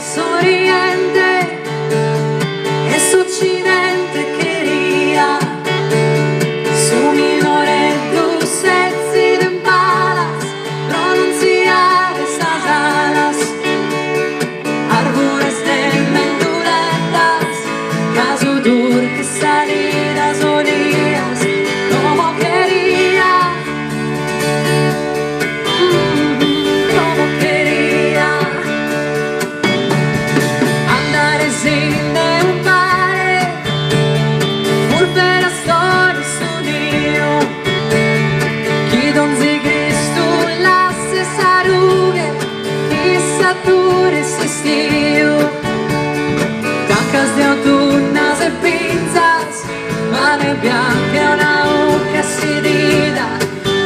sonriente e su occidente quería su minore tu sexy en palas pronunciar esas alas árboles de menduletas caso dur que salidas olías como quería como quería andare sin de un pare pur storia su Dio chi donzi Cristo lasse sarughe chi sature esistiu tancas de autunnas e pinzas mane bianche una uca sidida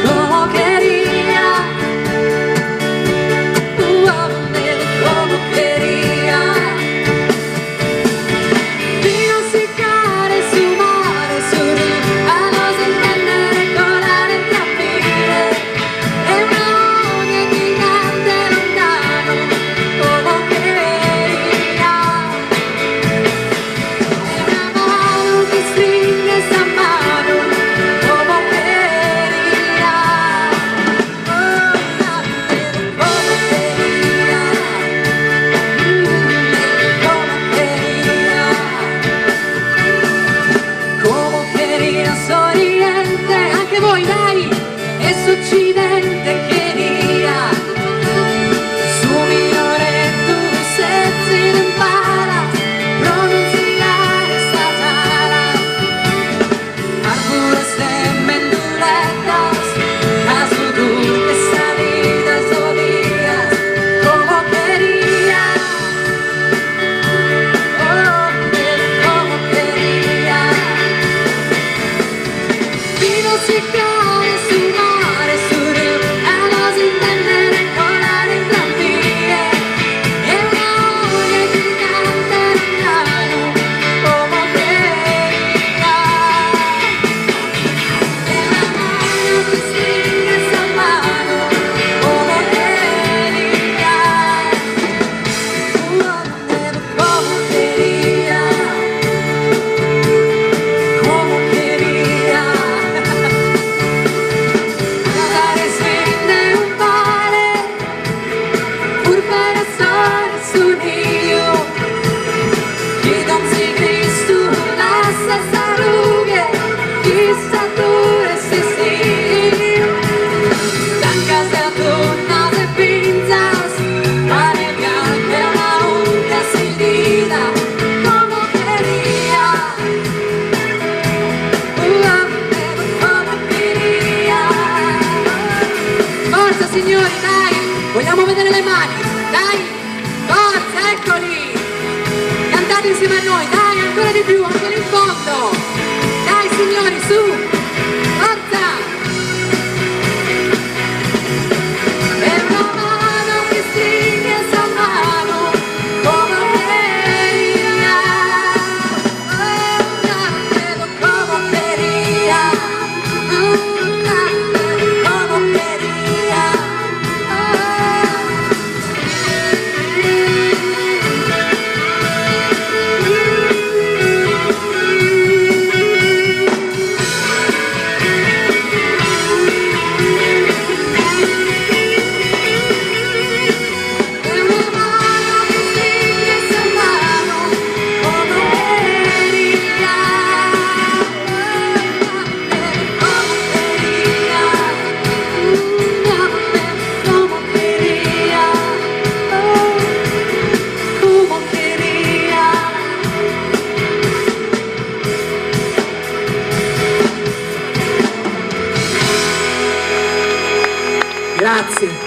como quería como quería vino siccare su mare su rio a nos intendere colare e capire e una odia gigante lontano como quería e una mano che stringe sta mano como quería como quería sonriente anche voi dai e su occidente quería su minore tu sexy en palas pronunciar estas alas árboles de menduletas caso dulce salidas o días como quería como quería vino siccare su mare su rio a nos intendere colare entrambi e una odia gigante lontano como quería e una mano che stringe sta mano como quería como quería como quería andare sin de un pare pur per stare su Dio chi donzi Cristo lasse sarughe chi sature esistiu tancas de autunnas e pinzas mane bianche una uca sidida como quería como quería forza signori dai vogliamo vedere le mani dai forza eccoli cantate insieme a noi dai ancora di più ancora in fondo dai signori su forza e una mano che stringe sta mano come quería como quería como quería Grazie.